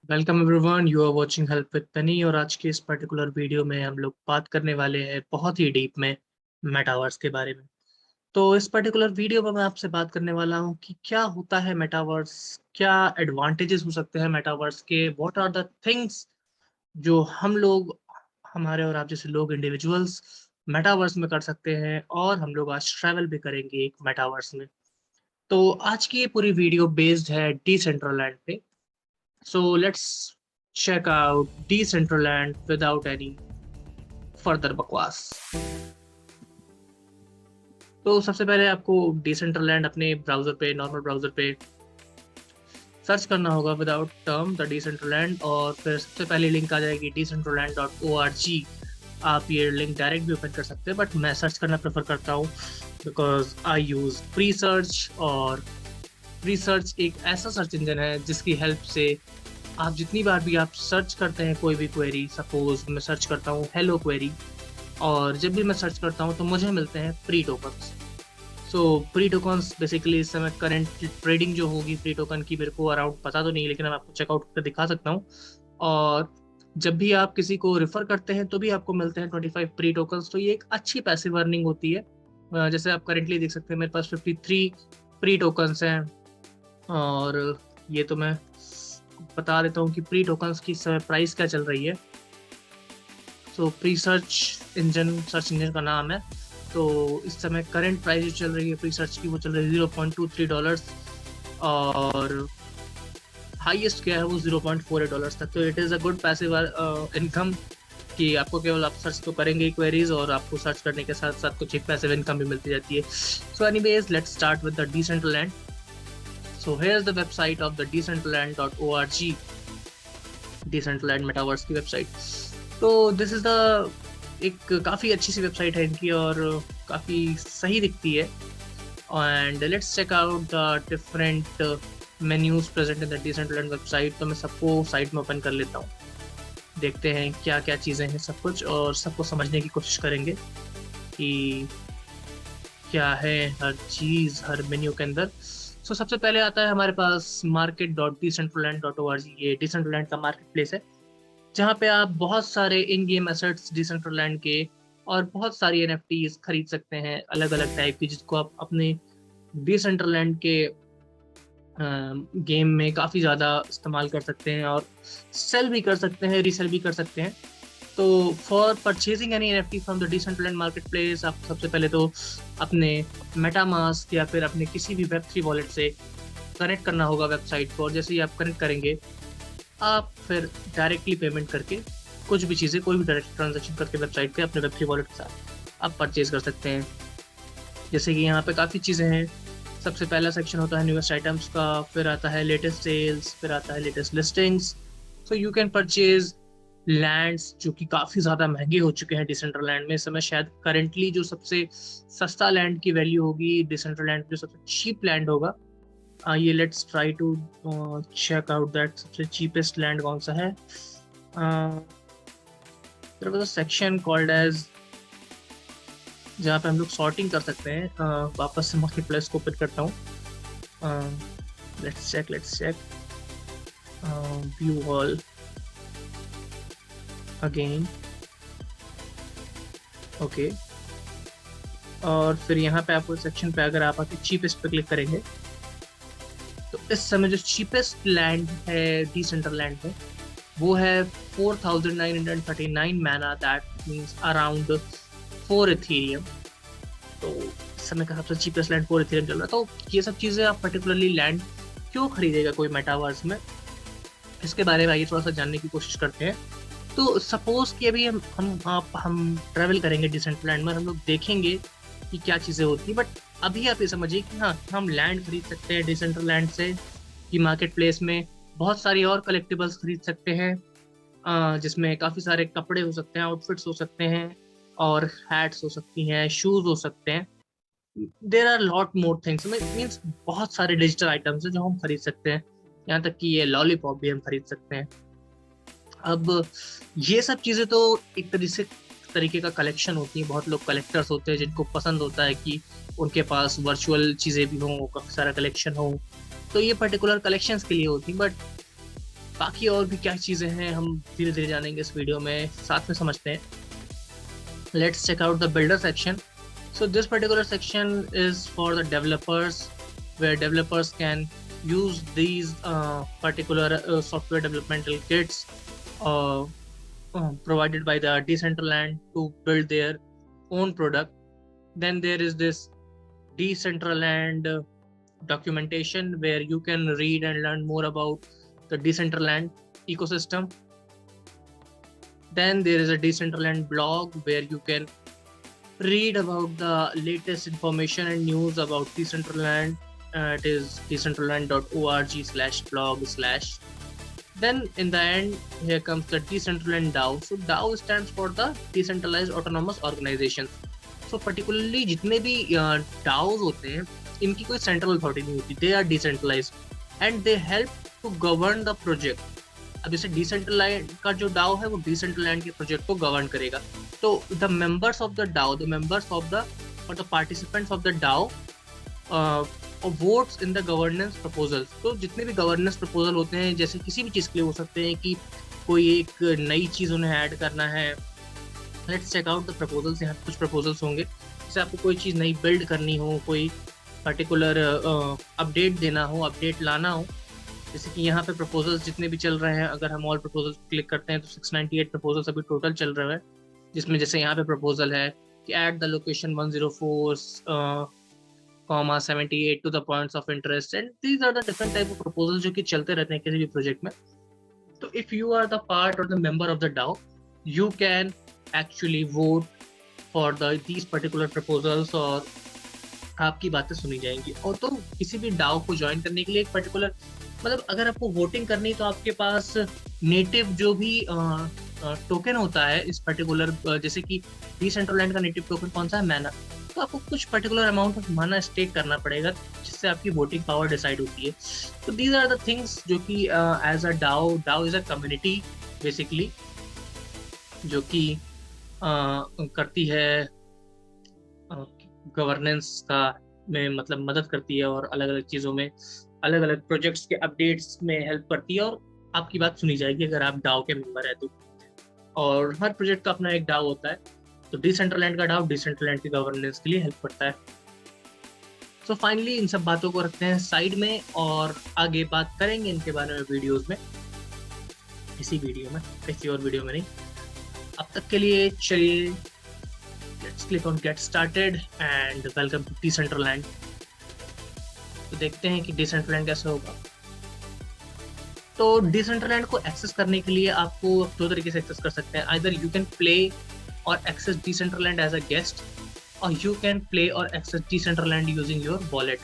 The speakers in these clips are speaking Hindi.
Welcome everyone, you are watching help with Penny. और आज के इस पर्टिकुलर वीडियो में हम लोग बात करने वाले हैं बहुत ही डीप में मेटावर्स के बारे में। तो इस पर्टिकुलर वीडियो में मैं आपसे बात करने वाला हूँ कि क्या होता है मेटावर्स, क्या एडवांटेजेस हो सकते हैं मेटावर्स के, व्हाट आर द थिंग्स जो हम लोग, हमारे और आप जैसे लोग इंडिविजुअल्स मेटावर्स में कर सकते हैं, और हम लोग आज ट्रैवल भी करेंगे एक मेटावर्स में। तो आज की ये पूरी वीडियो बेस्ड है डिसेंट्रलैंड पे। So let's check out Decentraland without any further बकवास। तो सबसे पहले आपको डिसेंट्रलैंड अपने ब्राउजर पे, नॉर्मल ब्राउजर पे सर्च करना होगा विदाउट टर्म द डिसेंट्रलैंड, और फिर सबसे पहले लिंक आ जाएगी decentraland.org। आप ये लिंक डायरेक्ट भी ओपन कर सकते हैं, बट मैं सर्च करना प्रेफर करता हूँ because I use pre search. और प्री सर्च एक ऐसा सर्च इंजन है जिसकी हेल्प से आप जितनी बार भी आप सर्च करते हैं कोई भी क्वेरी, सपोज मैं सर्च करता हूँ हेलो क्वेरी, और जब भी मैं सर्च करता हूँ तो मुझे मिलते हैं प्री टोकन्स। सो प्री टोकन्स बेसिकली इस समय करंट ट्रेडिंग जो होगी प्री टोकन की, मेरे को अराउंड पता तो नहीं, लेकिन मैं आपको चेकआउट करके दिखा सकता हूँ। और जब भी आप किसी को रेफर करते हैं तो भी आपको मिलते हैं 25 प्री टोकन्स। तो ये एक अच्छी पैसिव अर्निंग होती है। जैसे आप करेंटली देख सकते हैं मेरे पास 53 प्री टोकन्स हैं। और ये तो मैं बता देता हूँ कि प्री टोकन्स की इस समय प्राइस क्या चल रही है। सो प्री सर्च इंजन का नाम है। तो इस समय करंट प्राइस जो चल रही है प्री सर्च की, वो चल रही है $0.23। और हाईएस्ट क्या है वो $0.48 तक। तो it is a good passive income कि आपको केवल आप सर्च तो करेंगे क्वेरीज, और आपको सर्च करने के साथ साथ कुछ एक पैसिव इनकम भी मिलती जाती है। So anyways, let's start with the Decentraland. So here's the website of the decentraland.org, Decentraland metaverse की वेबसाइट। तो दिस इज़ द एक काफ़ी अच्छी सी वेबसाइट है इनकी, और काफ़ी सही दिखती है। And let's check out the different menus present in the Decentraland website. तो मैं सबको साइट में ओपन कर लेता हूँ, देखते हैं क्या क्या चीज़ें हैं सब कुछ, और सबको समझने की कोशिश करेंगे कि क्या है हर चीज़ हर मेन्यू के अंदर। सो सबसे पहले आता है हमारे पास market.decentraland.org। ये डिसेंट्रलैंड का मार्केट प्लेस है, जहाँ पे आप बहुत सारे इन गेम एसेट्स डिसेंट्रलैंड के और बहुत सारी एनएफटीज खरीद सकते हैं अलग अलग टाइप की, जिसको आप अपने डिसेंट्रलैंड के गेम में काफ़ी ज़्यादा इस्तेमाल कर सकते हैं, और सेल भी कर सकते हैं, रीसेल भी कर सकते हैं। तो for purchasing any NFT from the Decentraland market place, आप सबसे पहले तो अपने मेटामास्क या फिर अपने किसी भी वेब3 वॉलेट से कनेक्ट करना होगा वेबसाइट को। और जैसे ही आप कनेक्ट करेंगे, आप फिर डायरेक्टली पेमेंट करके कुछ भी चीज़ें, कोई भी डायरेक्ट ट्रांजेक्शन करके वेबसाइट पे अपने वेब3 वॉलेट के साथ आप परचेज कर सकते हैं। जैसे कि यहाँ पे काफ़ी चीज़ें हैं। सबसे पहला सेक्शन होता है न्यूएस्ट आइटम्स का, फिर आता है लेटेस्ट सेल्स, फिर आता है latest listings. So you can purchase lands जो कि काफ़ी ज़्यादा महंगे हो चुके हैं डिसेंट्रलैंड में इस समय। शायद करेंटली जो सबसे सस्ता लैंड की वैल्यू होगी डिसेंट्रलैंड, जो सबसे चीप लैंड होगा, ये let's try to check out that सबसे चीपेस्ट लैंड कौन सा है। There was a section called age, जहाँ पे हम लोग सॉर्टिंग कर सकते हैं। वापस से मार्केट प्लेस को ओपन करता हूँ। Let's check view all again. Okay, और फिर यहाँ पे आपको सेक्शन पे अगर आप आके चीपेस्ट पे क्लिक करेंगे, तो इस समय जो चीपेस्ट लैंड है डिसेंट्रलैंड में, वो है 4939 मैना, दैट मीन्स अराउंड 4 इथीरियम। तो इस समय का सबसे चीपेस्ट लैंड 4 इथीरियम चल रहा है। तो ये सब चीज़ें, आप पर्टिकुलरली लैंड क्यों खरीदेगा कोई मेटावर्स में, इसके बारे में आइए थोड़ा सा जानने की कोशिश करते हैं। तो सपोज कि अभी हम ट्रैवल करेंगे डिसेंट्रलैंड में, हम लोग देखेंगे कि क्या चीज़ें होती हैं। बट अभी आप ये समझिए कि हाँ, हम लैंड खरीद सकते हैं डिसेंट्रलैंड से, कि मार्केट प्लेस में बहुत सारी और कलेक्टिबल्स खरीद सकते हैं, जिसमें काफ़ी सारे कपड़े हो सकते हैं, आउटफिट्स हो सकते हैं, और हैट्स हो सकती हैं, शूज़ हो सकते हैं। There are lot more things, means बहुत सारे डिजिटल आइटम्स हैं जो हम खरीद सकते हैं। यहाँ तक कि ये लॉलीपॉप भी हम खरीद सकते हैं। अब ये सब चीज़ें तो एक तरीके का कलेक्शन होती है। बहुत लोग कलेक्टर्स होते हैं जिनको पसंद होता है कि उनके पास वर्चुअल चीज़ें भी हों, काफ़ी सारा कलेक्शन हो। तो ये पर्टिकुलर कलेक्शंस के लिए होती, बट बाकी और भी क्या चीज़ें हैं हम धीरे धीरे जानेंगे इस वीडियो में, साथ में समझते हैं. Let's check out the builder section. So this particular section is for the developers, where developers can use these particular software developmental kits uh, provided by the Decentraland to build their own product. Then there is this Decentraland documentation where you can read and learn more about the Decentraland ecosystem. Then there is a Decentraland blog where you can read about the latest information and news about Decentraland. It is decentraland.org/blog/. Then in the end, here comes the Decentraland DAO. So DAO stands for the Decentralized Autonomous Organization. So particularly जितने भी DAOs होते हैं, इनकी कोई central authority नहीं होती. They are decentralized and they help to govern the project. अब जैसे डिसेंट्रलैंड का जो डाओ है वो डिसेंट्रलैंड के प्रोजेक्ट को गवर्न करेगा. तो the members of the DAO, the members of the और the participants of the DAO votes in the governance proposals. तो जितने भी गवर्नेंस प्रपोजल होते हैं, जैसे किसी भी चीज़ के लिए हो सकते हैं कि कोई एक नई चीज़ उन्हें ऐड करना है. Let's check out the proposals. यहाँ कुछ प्रपोजल्स होंगे, जैसे आपको कोई चीज़ नई बिल्ड करनी हो, कोई पर्टिकुलर अपडेट देना हो, अपडेट लाना हो. जैसे कि यहाँ पे प्रपोजल्स जितने भी चल रहे हैं, अगर हम ऑल प्रपोजल्स क्लिक करते हैं तो 698 प्रपोजल्स अभी टोटल चल रहे हैं, जिसमें जैसे यहाँ पे प्रपोजल है कि add the location 104,78 to the points of interest. And these are the different type of proposal जो कि चलते रहते हैं किसी भी प्रोजेक्ट में. तो if you are the part और the member of the DAO, you can actually vote for these particular proposals और आपकी बातें सुनी जाएंगी. और तो किसी भी डाओ को ज्वाइन करने के लिए एक पर्टिकुलर, मतलब अगर आपको वोटिंग करनी तो आपके पास नेटिव जो भी टोकन होता है इस पर्टिकुलर, जैसे कि डिसेंट्रलैंड का नेटिव टोकन कौन सा है, मैना. तो आपको कुछ पर्टिकुलर अमाउंट ऑफ माना स्टेक करना पड़ेगा, जिससे आपकी वोटिंग पावर डिसाइड होती है. तो दीज आर द थिंग्स जो कि as a DAO is a community basically, जो कि करती है गवर्नेंस का में मतलब मदद करती है और अलग अलग चीज़ों में, अलग अलग प्रोजेक्ट्स के अपडेट्स में हेल्प करती है. और आपकी बात सुनी जाएगी अगर आप डाओ के मेंबर है तो. और हर प्रोजेक्ट का अपना एक डाओ होता है. तो डिसेंट्रलैंड का डाओ डिसेंट्रलैंड की गवर्नेंस के लिए हेल्प करता है. सो फाइनली इन सब बातों को रखते हैं साइड में और आगे बात करेंगे इनके बारे में वीडियोस में, इसी वीडियो में, किसी और वीडियो में नहीं. अब तक के लिए चलिए, let's click on get started and welcome to Decentraland. तो देखते हैं कि डिसेंट्रलैंड कैसे होगा. तो डिसेंट्रलैंड को एक्सेस करने के लिए आपको दो तरीके से एक्सेस कर सकते हैं. आइदर यू कैन प्ले और access Decentraland as a guest, और यू कैन प्ले और access Decentraland using your wallet.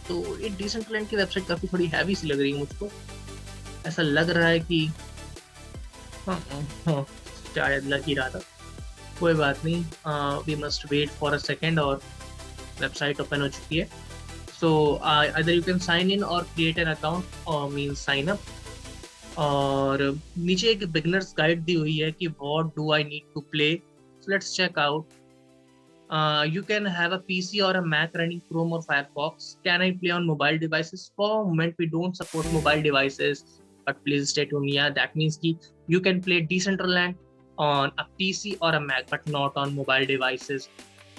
तो ये डिसेंट्रलैंड की वेबसाइट काफ़ी थोड़ी हैवी सी लग रही है मुझको. ऐसा लग रहा है कि शायद लग ही रहा था. कोई बात नहीं, we must wait for a second. और वेबसाइट ओपन हो चुकी है. सो either you can sign in or create an account or means sign up. और नीचे एक बिगनर्स गाइड दी हुई है कि what do I need to play. So let's check out. You can have a PC or a Mac running Chrome or Firefox. Can I play on mobile devices? For a moment we don't support mobile devices, but please stay tuned. Yeah, that means कि you can play Decentraland on a PC or a Mac, but not on mobile devices.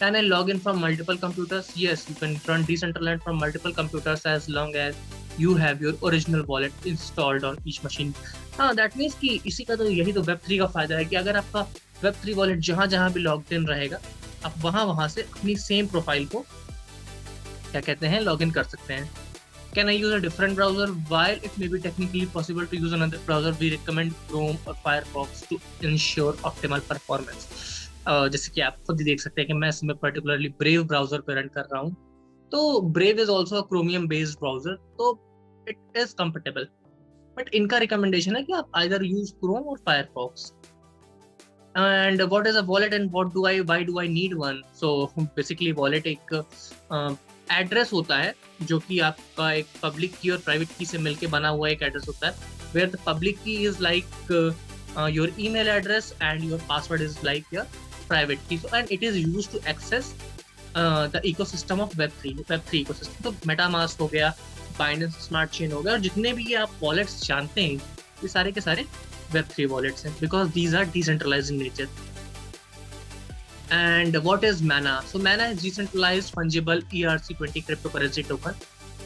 Can I log in from multiple computers? Yes, you can run Decentraland from multiple computers as long as you have your original wallet installed on each machine. हाँ, that means कि इसी का तो यही तो Web3 का फायदा है कि अगर आपका Web3 वॉलेट जहाँ भी लॉग्ड इन रहेगा, आप वहाँ से अपनी सेम प्रोफाइल को क्या कहते हैं लॉग इन कर सकते हैं. Can I use a different browser? While it may be technically possible to use another browser, we recommend Chrome or Firefox to ensure optimal performance. जैसे कि आप खुद ही देख सकते हैं कि मैं इसमें पर्टिकुलरली ब्रेव ब्राउजर पे रन कर रहा हूँ. तो brave is also chromium based browser, तो इट इज कंफर्टेबल. बट इनका रिकमेंडेशन है कि आप आइदर यूज क्रोम और Firefox. And what is a wallet and why do I need one. So basically wallet एक एड्रेस होता है जो कि आपका एक पब्लिक की और प्राइवेट की से मिलके बना हुआ एक एड्रेस होता है, वेयर द पब्लिक की is like your email address and your password is like your private key. So, and it is used to access the ecosystem of Web3 ecosystem. तो MetaMask हो गया, बाइनेंस स्मार्ट चेन हो गया, और जितने भी ये आप वॉलेट्स जानते हैं ये सारे के सारे Web3 वॉलेट्स हैं, because these are decentralized in nature. And what is Mana? So Mana is decentralized fungible ERC20 cryptocurrency token.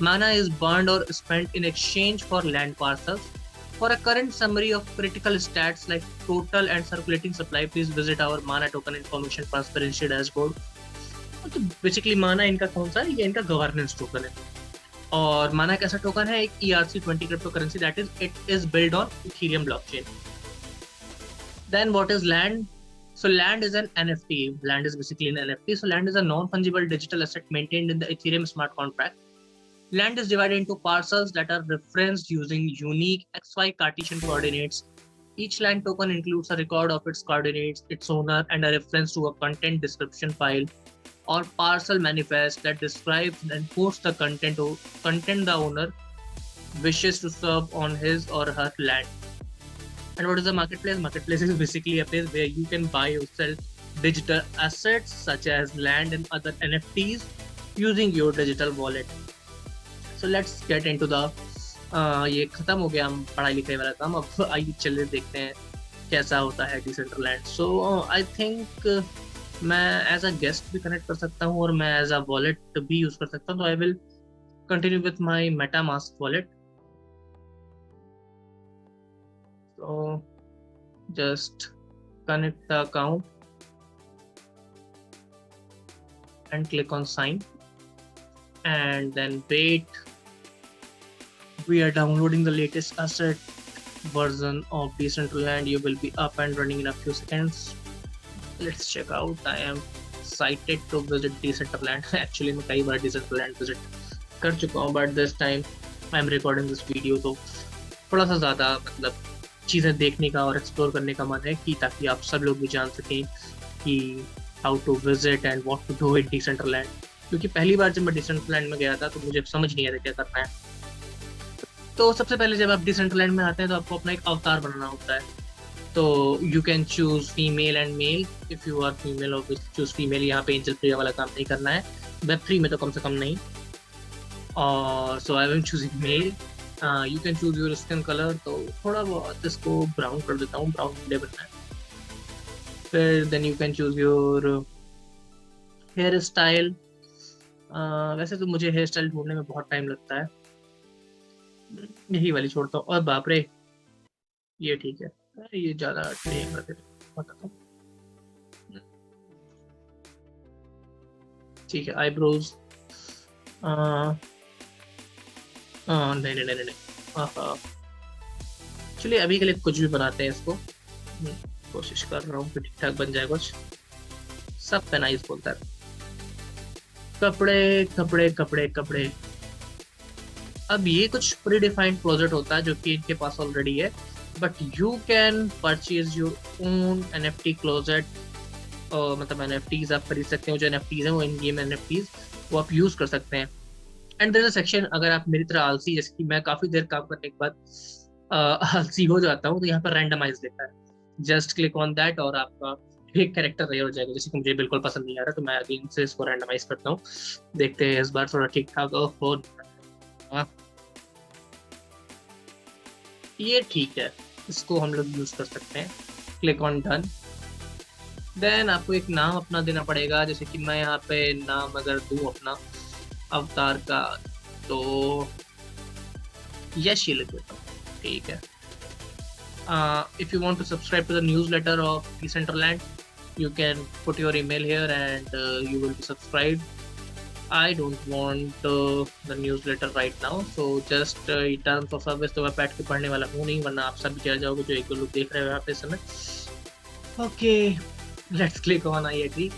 Mana is burned or spent in exchange for land parcels. For a current summary of critical stats like total and circulating supply, please visit our Mana token information transparency dashboard. तो बेसिकली माना इनका कौन सा है, ये इनका गवर्नेंस टोकन है. और माना कैसा टोकन है, एक ERC20 crypto currency that is it is build on Ethereum blockchain. Then what is land? So land is an NFT. Land is basically an NFT. So land is a non-fungible digital asset maintained in the Ethereum smart contract. Land is divided into parcels that are referenced using unique XY Cartesian coordinates. Each land token includes a record of its coordinates, its owner, and a reference to a content description file or parcel manifest that describes and posts the content the owner wishes to serve on his or her land. And what is the marketplace? Marketplace is basically a place where you can buy or sell digital assets such as land and other NFTs using your digital wallet. So let's get into the ये खत्म हो गया हम पढ़ाई लिखाई वाला काम. अब आइए चलिए देखते हैं कैसा होता है डिसेंट्रलैंड. सो आई थिंक मैं एज अ गेस्ट भी कनेक्ट कर सकता हूँ और मैं एज अ वॉलेट भी यूज कर सकता हूँ. तो I will continue with my MetaMask wallet. So just connect the account and click on sign and then wait. We are downloading the latest asset version of Decentraland. You will be up and running in a few seconds. Let's check out. I am excited to visit Decentraland. Actually मैं कई बार Decentraland visit कर चुका हूँ, but this time I am recording this video, तो थोड़ा सा ज़्यादा मतलब चीज़ें देखने का और एक्सप्लोर करने का मन है, कि ताकि आप सब लोग भी जान सकें कि how to visit and what to do in Decentraland. क्योंकि पहली बार जब मैं डिसेंट्रलैंड में गया था तो मुझे समझ नहीं आया था क्या करना है. तो सबसे पहले जब आप डिसेंट्रलैंड में आते हैं तो आपको अपना एक अवतार बनाना होता है. तो you can choose female and male. If you are female और चूज फीमेल. यहाँ पे एंजल प्रिया वाला काम नहीं करना है, Web3 में तो कम से कम नहीं. और so I am choosing male. You can choose your skin colour. तो थोड़ा बहुत इसको ब्राउन कर देता हूँ, ब्राउन मुझे बनना है. फिर then you can choose your hair style. वैसे तो मुझे हेयर स्टाइल ढूंढने में बहुत टाइम लगता है, यही वाली छोड़ता हूँ. और बाप रे ये ठीक है, ये ज़्यादा टाइम कर देता हूँ. ठीक है. आईब्रोज नहीं नहीं नहीं नहीं. चलिए अभी के लिए कुछ भी बनाते हैं इसको. कोशिश कर रहा हूँ कि ठीक ठाक बन जाए कुछ. सब पे नाइस बोलता है. कपड़े कपड़े कपड़े कपड़े. अब ये कुछ प्री डिफाइंड प्रोजेक्ट होता है जो कि इनके पास ऑलरेडी है, but you can purchase your own NFT closet. मतलब NFTs आप खरीद सकते हैं. जो NFTs हैं वो इन गेम NFTs वो आप यूज कर सकते हैं. And there is a section, अगर आप मेरी तरह आलसी, जैसे कि मैं काफी देर काम करने के बाद आलसी हो जाता हूँ, तो यहाँ पर रैंडमाइज देता है. जस्ट क्लिक ऑन दैट और आपका एक कैरेक्टर तैयार हो जाएगा. जैसे कि मुझे बिल्कुल पसंद नहीं आ रहा तो मैं अगेन से इसको रैंडमाइज करता हूँ. देखते हैं इस बार थोड़ा ठीक ठाक हो. ये ठीक है, इसको हम लोग यूज कर सकते हैं. Click on done. देन आपको एक नाम अपना देना पड़ेगा. जैसे कि मैं यहाँ पे नाम अगर दूँ अपना अवतार का, तो यश ये लिख देता हूँ. ठीक है. If you want to subscribe to the newsletter of Decentraland, you can put your email here and you will be subscribed. I don't want the newsletter right now, so just in terms of service तो मैं बैठ के पढ़ने वाला हूँ नहीं, वरना आप सब भी चले जाओगे जो एक दो लोग देख रहे हो यहाँ पे इस समय. Okay, let's click on I agree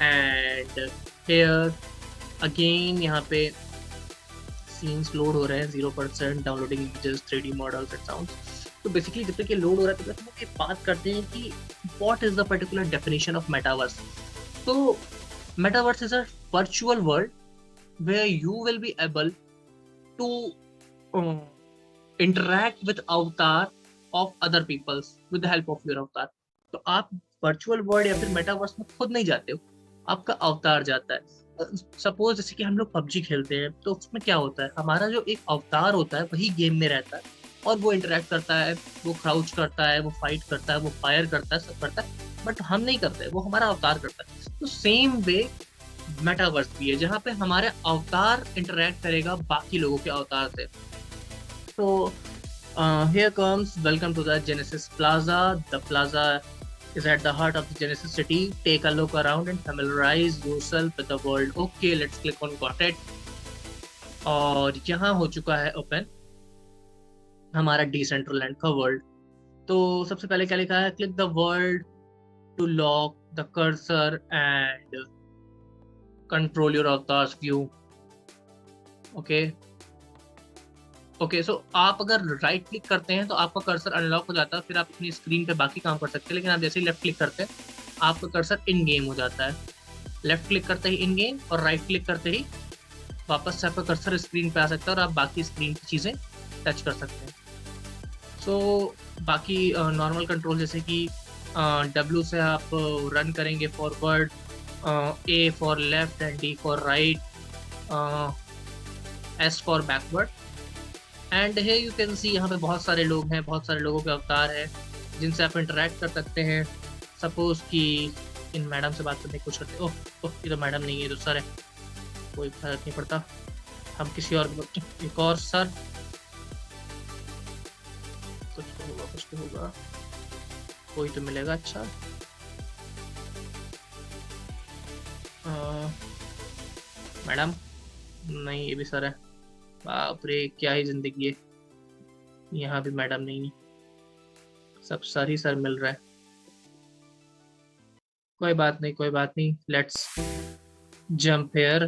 and here again यहाँ पे सीन्स लोड हो रहे हैं. 0% downloading images, 3D models and sounds. तो बेसिकली जब तक ये लोड हो रहा है तो हम लोग ये बात करते हैं कि what is the particular definition of metaverse. तो metaverse is a virtual world where you will be able to interact with avatar of other peoples with the help of your avatar. तो आप virtual world या फिर मेटावर्स में खुद नहीं जाते हो, आपका अवतार जाता है. सपोज जैसे कि हम लोग पबजी खेलते हैं, तो उसमें क्या होता है, हमारा जो एक अवतार होता है वही गेम में रहता है, और वो इंटरेक्ट करता है, वो क्राउच करता है, वो फाइट करता है, वो फायर करता है, सब करता है, बट हम नहीं करते, वो हमारा अवतार करता है। तो सेम वे मेटावर्स भी है, जहाँ पे हमारे अवतार इंटरेक्ट करेगा बाकी लोगों के अवतार से। तो here comes, welcome to the Genesis Plaza. The plaza is at the heart of the Genesis city. Take a look around and familiarize yourself with the world. Okay, let's click on got it. और यहाँ हो चुका है ओपन हमारा डिसेंट्रलैंड का वर्ल्ड। तो सबसे पहले क्या लिखा है, click the world to lock the cursor and control your avatars view. Okay okay, so आप अगर राइट क्लिक करते हैं तो आपका कर्सर अनलॉक हो जाता है, फिर आप अपनी स्क्रीन पे बाकी काम कर सकते हैं। लेकिन आप जैसे ही लेफ्ट क्लिक करते हैं आपका कर्सर इन गेम हो जाता है। लेफ्ट क्लिक करते ही इन गेम, और राइट क्लिक करते ही वापस से आपका कर्सर स्क्रीन पे आ सकता है, और आप बाकी स्क्रीन की चीज़ें टच कर सकते हैं। सो बाकी नॉर्मल कंट्रोल जैसे कि डब्ल्यू से आप रन करेंगे forward, A for left and D for right, S for backward. And है यू कैन सी यहाँ पे बहुत सारे लोग हैं, बहुत सारे लोगों के अवतार हैं जिनसे आप इंटरेक्ट कर सकते हैं। सपोज कि इन मैडम से बात करने की कोशिश करते हैं, ओह ओह ये तो मैडम नहीं है, तो सर है, कोई फर्क नहीं पड़ता, हम किसी और एक और सर, कुछ तो होगा, कुछ तो होगा, कोई तो मिलेगा। अच्छा मैडम नहीं, ये भी सर है। बाप रे, क्या ही जिंदगी है, यहाँ भी मैडम नहीं है, सब सर ही सर मिल रहा है। कोई बात नहीं, कोई बात नहीं, let's jump here.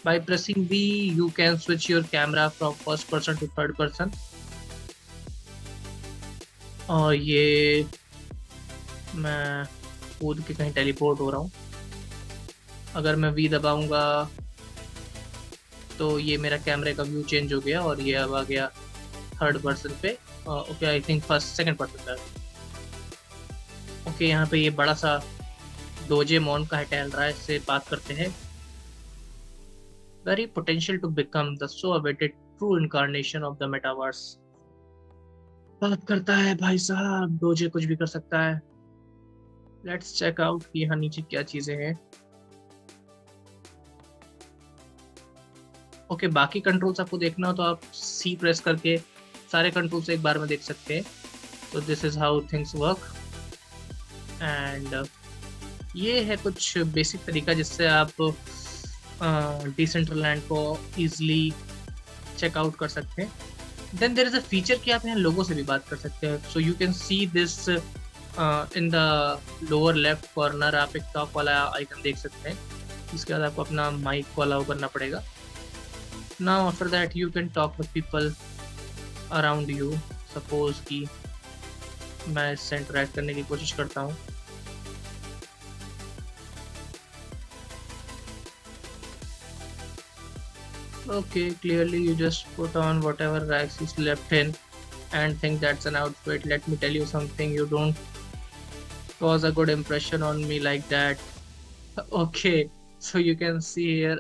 By pressing B, you can switch your camera from first person to third person. और ये मैं कूद के कहीं टेलीपोर्ट हो रहा हूँ। अगर मैं V दबाऊंगा तो ये मेरा कैमरे का व्यू चेंज हो गया, और ये अब आ गया थर्ड पर्सन पे। Okay, I think first second person पे। ओके, यहाँ पे ये बड़ा सा डोजेमोन का टहल रहा है, इससे बात करते हैं। Very potential to become the so awaited true incarnation of the metaverse. बात करता है भाई साहब, डोजे कुछ भी कर सकता है। लेट्स चेक आउट कि यहाँ नीचे क्या चीजें हैं। ओके, बाकी कंट्रोल्स आपको देखना हो तो आप सी प्रेस करके सारे कंट्रोल्स एक बार में देख सकते हैं। तो this is how things work. And ये है कुछ बेसिक तरीका जिससे आप डिसेंट्रलैंड को इजीली चेकआउट कर सकते हैं। Then there is a feature कि आप यहाँ लोगों से भी बात कर सकते हैं। So you can see this in the lower left corner, आप एक टॉप वाला आइकन देख सकते हैं। इसके बाद आपको अपना माइक को अलाउ करना पड़ेगा। Now after that you can talk with people around you. Suppose कि मैं इससे इंटरेक्ट करने की कोशिश करता हूँ। Okay, clearly you just put on whatever rags is left in and think that's an outfit. Let me tell you something, you don't cause a good impression on me like that. Okay, so you can see here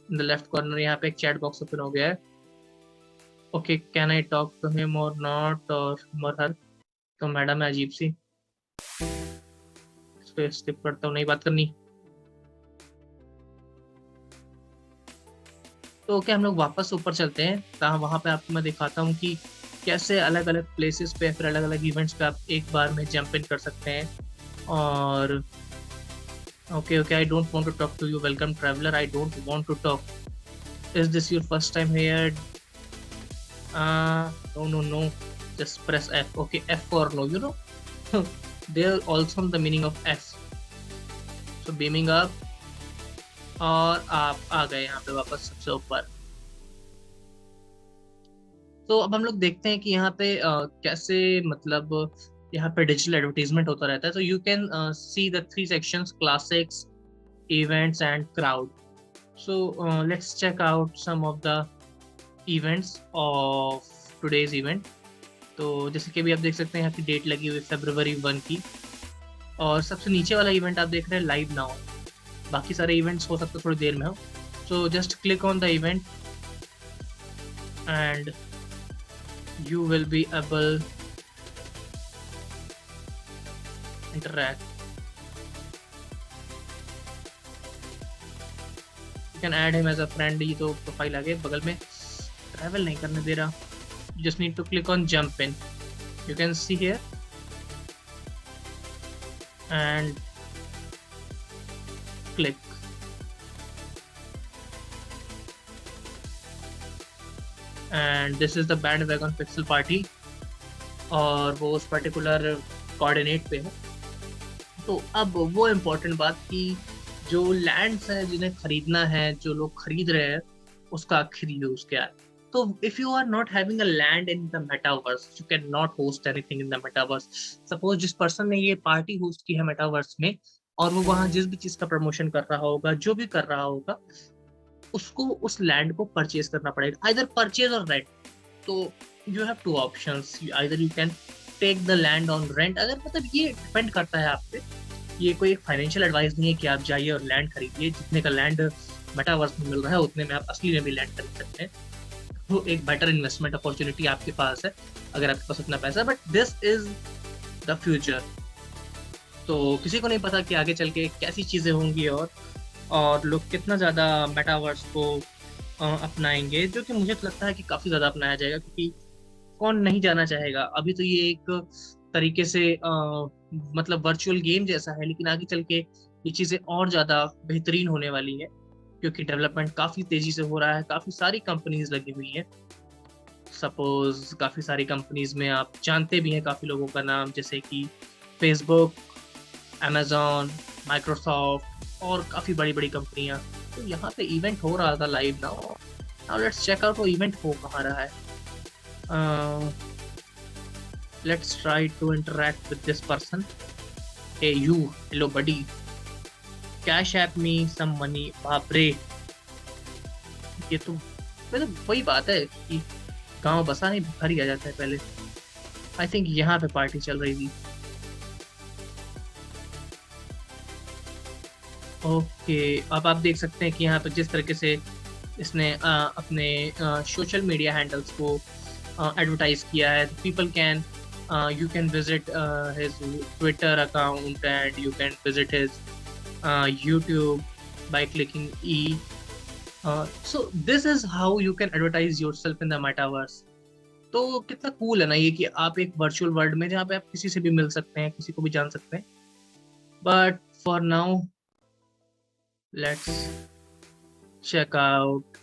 in the left corner यहाँ पे एक chat box open हो गया है। Okay, can I talk to him or not or her? तो मैडम है अजीब सी, इस पे स्किप करता हूँ, नहीं बात करनी। तो क्या हम लोग वापस ऊपर चलते हैं, तो वहाँ पे आपको मैं दिखाता हूँ कि कैसे अलग अलग प्लेसेस पे फिर अलग अलग इवेंट्स पे आप एक बार में जंप इन कर सकते हैं। और okay okay, I don't want to talk to you, welcome traveller, I don't want to talk, is this your first time here? No no no, just press F. Okay, F for no, you know. They are also the meaning of F. So beaming up, और आप आ गए यहाँ पे वापस सबसे ऊपर। तो अब हम लोग देखते हैं कि यहाँ पे कैसे, मतलब यहाँ पे डिजिटल एडवर्टीजमेंट होता रहता है। तो you can see the 3 sections: classics, events and crowd. So let's check out some of the events of today's event. तो जैसे कि अभी आप देख सकते हैं यहाँ की डेट लगी हुई है February 1 की, और सबसे नीचे वाला इवेंट आप देख रहे हैं लाइव नाउ। बाकी सारे इवेंट्स हो सकते थोड़ी देर में हो। So just click on the event and you will be able interact. You can add him as a friend। ये तो प्रोफाइल आगे बगल में ट्रैवल नहीं करने दे रहा। You just need to click on jump in। You can see here and click and this is the bandwagon pixel party और वो उस पर्टिकुलर कोऑर्डिनेट पे है। तो अब वो इम्पोर्टेंट बात कि जो लैंड्स हैं जिन्हें खरीदना है, जो लोग खरीद रहे हैं, उसका आखिर यूज क्या है। तो if you are not having a land in the metaverse, you can not host anything in the metaverse. Suppose जिस पर्सन ने ये पार्टी होस्ट की है मेटावर्स में, और वो वहाँ जिस भी चीज का प्रमोशन कर रहा होगा, जो भी कर रहा होगा, उसको उस लैंड को परचेज करना पड़ेगा, आइदर परचेज और रेंट। तो you have two options, either you can take the land on rent. अगर मतलब ये डिपेंड करता है आप पे, ये कोई एक फाइनेंशियल एडवाइस नहीं है कि आप जाइए और लैंड खरीदिए। जितने का लैंड मेटावर्स में मिल रहा है उतने में आप असली में भी लैंड खरीद सकते हैं। वो एक बेटर इन्वेस्टमेंट अपॉर्चुनिटी आपके पास है अगर आपके पास उतना पैसा। But this is the future. तो किसी को नहीं पता कि आगे चल के कैसी चीज़ें होंगी और लोग कितना ज़्यादा मेटावर्स को अपनाएंगे, जो कि मुझे तो लगता है कि काफ़ी ज़्यादा अपनाया जाएगा, क्योंकि कौन नहीं जाना चाहेगा। अभी तो ये एक तरीके से मतलब वर्चुअल गेम जैसा है, लेकिन आगे चल के ये चीज़ें और ज़्यादा बेहतरीन होने वाली है, क्योंकि डेवलपमेंट काफ़ी तेज़ी से हो रहा है। काफ़ी सारी कंपनीज लगी हुई हैं। सपोज काफ़ी सारी कंपनीज में आप जानते भी हैं काफ़ी लोगों का नाम, जैसे कि फेसबुक, अमेजोन, माइक्रोसॉफ्ट और काफ़ी बड़ी बड़ी कंपनियां। तो यहाँ पे इवेंट हो रहा था live now. Now let's check out वो इवेंट हो कहाँ रहा है। Let's try to interact with this person. Hey you, hello buddy, cash app me some money. बाप रे, ये तो मतलब वही बात है कि गांव बसा नहीं भिखारी आ जाता है पहले। आई थिंक यहाँ पे पार्टी चल रही थी। ओके, अब आप देख सकते हैं कि यहाँ पे जिस तरीके से इसने अपने सोशल मीडिया हैंडल्स को एडवर्टाइज किया है। People can you can visit his Twitter account and you can visit his YouTube by clicking E. So this is how you can advertise yourself in the metaverse. तो कितना कूल है ना ये, कि आप एक वर्चुअल वर्ल्ड में जहाँ पे आप किसी से भी मिल सकते हैं, किसी को भी जान सकते हैं। But for now let's check out.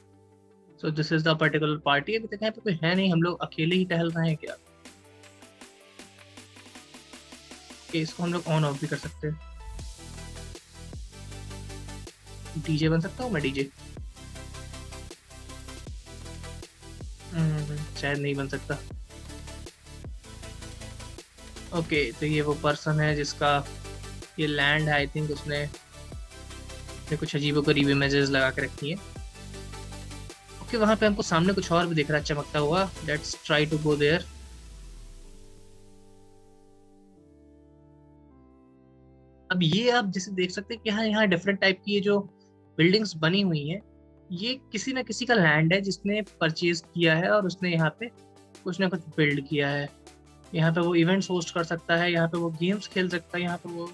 So this is the particular party. अभी तक यहाँ पे कोई है नहीं, हम लोग अकेले ही टहल रहे हैं क्या? कि इसको हम लोग ऑन ऑफ भी कर सकते हैं। डीजे बन सकता हूँ मैं? डीजे शायद नहीं बन सकता। ओके, तो ये वो पर्सन है जिसका ये लैंड है। आई थिंक उसने कुछ अजीबोगरीब इमेजेस लगा के रखी है। ओके, वहां पे हमको सामने कुछ और भी दिख रहा है चमकता हुआ। Let's try to go there. अब ये आप जैसे देख सकते हैं कि हाँ, यहाँ डिफरेंट टाइप की ये जो बिल्डिंग्स बनी हुई हैं, ये किसी ना किसी का लैंड है जिसने परचेज किया है और उसने यहाँ पे कुछ ना कुछ बिल्ड किया है। यहाँ पे वो इवेंट्स होस्ट कर सकता है, यहाँ पे वो गेम्स खेल सकता है, यहाँ पे वो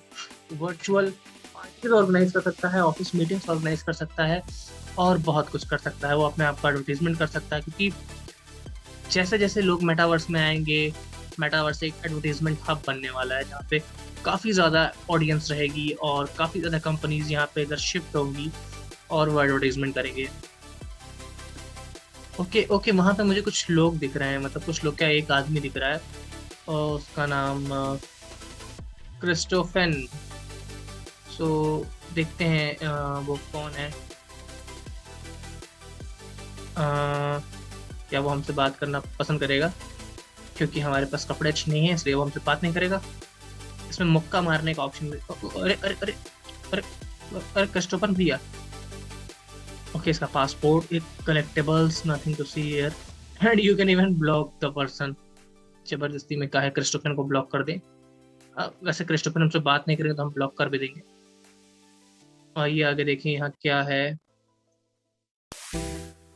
वर्चुअल पार्टीज ऑर्गेनाइज कर सकता है, ऑफिस मीटिंग्स ऑर्गेनाइज कर सकता है और बहुत कुछ कर सकता है। वो अपने आप का एडवर्टीजमेंट कर सकता है, क्योंकि जैसे जैसे लोग मेटावर्स में आएंगे, मेटावर्स एक एडवर्टीजमेंट हब बनने वाला है जहाँ पे काफ़ी ज़्यादा ऑडियंस रहेगी और काफ़ी ज़्यादा कंपनीज यहाँ पे इधर शिफ्ट होंगी और वो एडवर्टीजमेंट करेंगे। ओके ओके, वहाँ पे मुझे कुछ लोग दिख रहे हैं, मतलब कुछ लोग क्या, एक आदमी दिख रहा है और उसका नाम क्रिस्टोफेन। सो देखते हैं वो कौन है। क्या वो हमसे बात करना पसंद करेगा? क्योंकि हमारे पास कपड़े अच्छे नहीं हैं इसलिए वो हमसे बात नहीं करेगा। इसमें मुक्का मारने का ऑप्शन। अरे अरे अरे अरे अरे, क्रिस्टोफर भैया। ओके, इसका पासपोर्ट, एक collectibles, nothing to see here and you can even block the person. जबरदस्ती में कहा है क्रिस्टोफन को ब्लॉक कर दें। वैसे क्रिस्टोफन हमसे बात नहीं करेंगे तो हम ब्लॉक कर भी देंगे। और ये आगे देखिए यहाँ क्या है।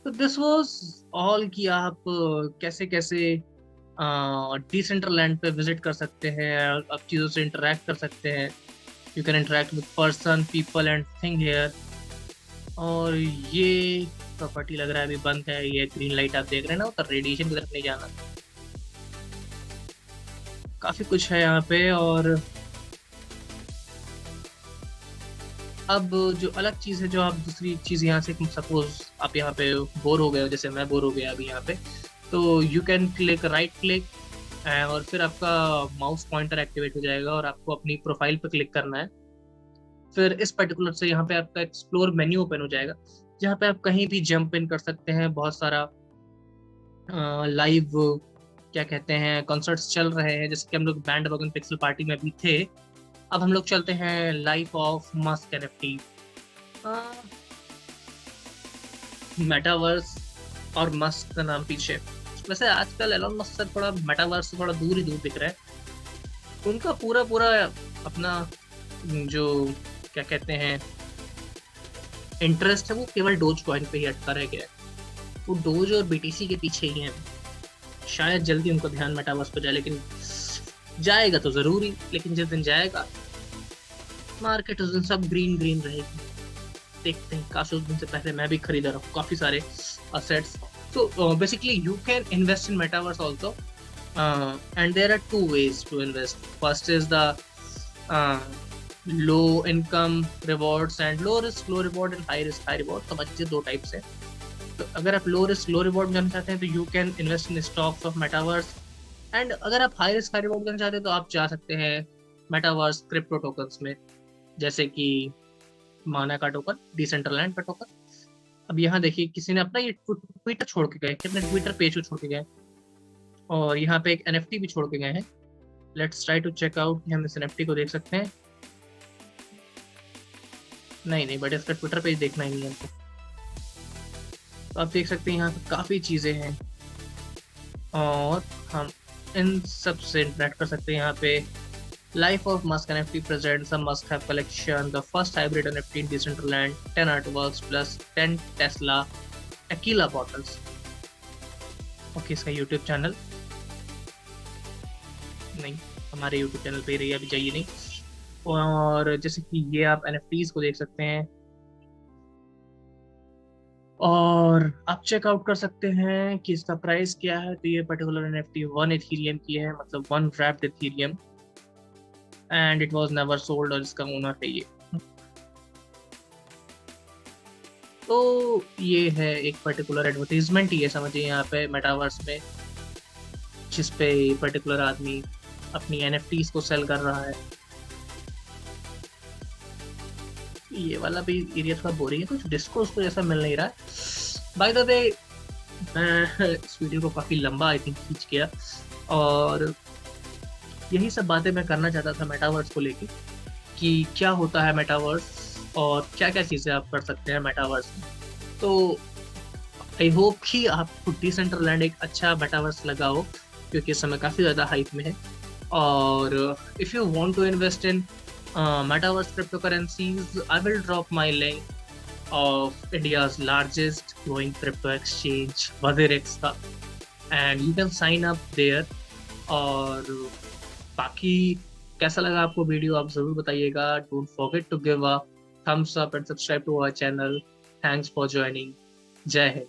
तो दिस वाज ऑल कि आप कैसे कैसे डिसेंट्रलैंड पे विजिट कर सकते हैं, आप चीज़ों से इंटरेक्ट कर सकते हैं। You can interact with person, people and thing here. और ये प्रॉपर्टी लग रहा है अभी बंद है, ये ग्रीन लाइट आप देख रहे हैं ना, तो रेडिएशन की तरफ नहीं जाना। काफ़ी कुछ है यहाँ पे। और अब जो अलग चीज़ है, जो आप दूसरी चीज़ यहाँ से, सपोज आप यहाँ पे बोर हो गए हो, जैसे मैं बोर हो गया अभी यहाँ पे, तो you can click right click और फिर आपका माउस पॉइंटर एक्टिवेट हो जाएगा और आपको अपनी प्रोफाइल पे क्लिक करना है। फिर इस पर्टिकुलर से यहाँ पे आपका एक्सप्लोर मेन्यू ओपन हो जाएगा, जहाँ पे आप कहीं भी जंप इन कर सकते हैं। बहुत सारा लाइव क्या कहते हैं कॉन्सर्ट्स चल रहे हैं, जैसे कि हम लोग बैंड वगन पिक्सल पार्टी में भी थे। अब हम लोग चलते हैं life of Musk NFT, metaverse और मस्क का नाम पीछे। वैसे आजकल एलोन मस्क से थोड़ा मेटावर्स से थोड़ा दूर ही दूर दिख रहा है। उनका पूरा पूरा अपना जो क्या कहते हैं इंटरेस्ट है, वो केवल डोज कॉइन पे ही अटका रह गया है। वो डोज और बीटीसी के पीछे ही है। शायद जल्दी उनका ध्यान मेटावर्स पर जाए, लेकिन जाएगा तो जरूरी। लेकिन जिस दिन जाएगा मार्केट, उस दिन सब ग्रीन ग्रीन रहेगी। देखते हैं, काश उस दिन से पहले मैं भी खरीदा रहा हूँ काफी सारे assets. So basically you can invest in metaverse also, and there are two ways to invest. First is the low income rewards and low risk low reward and high risk high reward। समझिए दो टाइप से। तो अगर आप लो रिस्क लो रिवॉर्ड जानना चाहते हैं तो you can invest in stocks of metaverse. And अगर आप हाई रिस्क हाई रिवॉर्ड जानना चाहते हैं तो आप जा सकते हैं मेटावर्स क्रिप्टो टोकन्स में, जैसे कि माना का टोकन, डिसेंट्रलैंड का टोकन। अब यहाँ देखिए किसी ने अपना ये ट्विटर छोड़ के गए, अपने ट्विटर पेज को छोड़ के गए, और यहाँ पे एक एनएफटी भी छोड़ के गए हैं। Let's try to check out कि हम इस एनएफटी को देख सकते हैं। नहीं, बट इसका ट्विटर पेज देखना ही नहीं है हमको। तो आप देख सकते हैं यहाँ पे काफ़ी चीज़ें हैं और हम इन सब से इंटरेक्ट कर सकते हैं। यहाँ पे Life of Musk NFT presents a must-have collection, the first hybrid NFT in Decentraland, 10 artworks plus 10 Tesla Aquila bottles। Okay, इसका यूट्यूब चैनल नहीं, हमारे यूट्यूब चैनल पे ही रही, अभी जाइए नहीं। और जैसे कि ये आप NFTs को देख सकते हैं और आप चेकआउट कर सकते हैं कि इसका प्राइस क्या है। तो ये पर्टिकुलर NFT 1 इथीरियम की है, मतलब 1 wrapped Ethereum, and it was never sold, और इसका ओनर है ये। तो ये है एक पर्टिकुलर एडवर्टीजमेंट ही है, समझिए यहाँ पे मेटावर्स में, जिस पे पर्टिकुलर आदमी अपनी एनएफटीज को सेल कर रहा है। ये वाला भी एरिया थोड़ा बोरिंग है, कुछ डिस्को उसको जैसा मिल नहीं रहा है। बाय द वे, मैं इस वीडियो को काफ़ी लंबा आई थिंक खींच गया, और यही सब बातें मैं करना चाहता था मेटावर्स को लेके, कि क्या होता है मेटावर्स और क्या क्या चीज़ें आप कर सकते हैं मेटावर्स में। तो आई होप कि आपको डिसेंट्रलैंड एक अच्छा मेटावर्स लगा हो, क्योंकि इस समय काफ़ी ज़्यादा हाइप में है। और if you want to invest in metaverse crypto currencies, I will drop my link of India's largest growing crypto exchange WazirX का, and you can sign up there. और बाकी कैसा लगा आपको वीडियो, आप ज़रूर बताइएगा। Don't forget to give a thumbs up and subscribe to our channel. Thanks for joining. जय हिंद।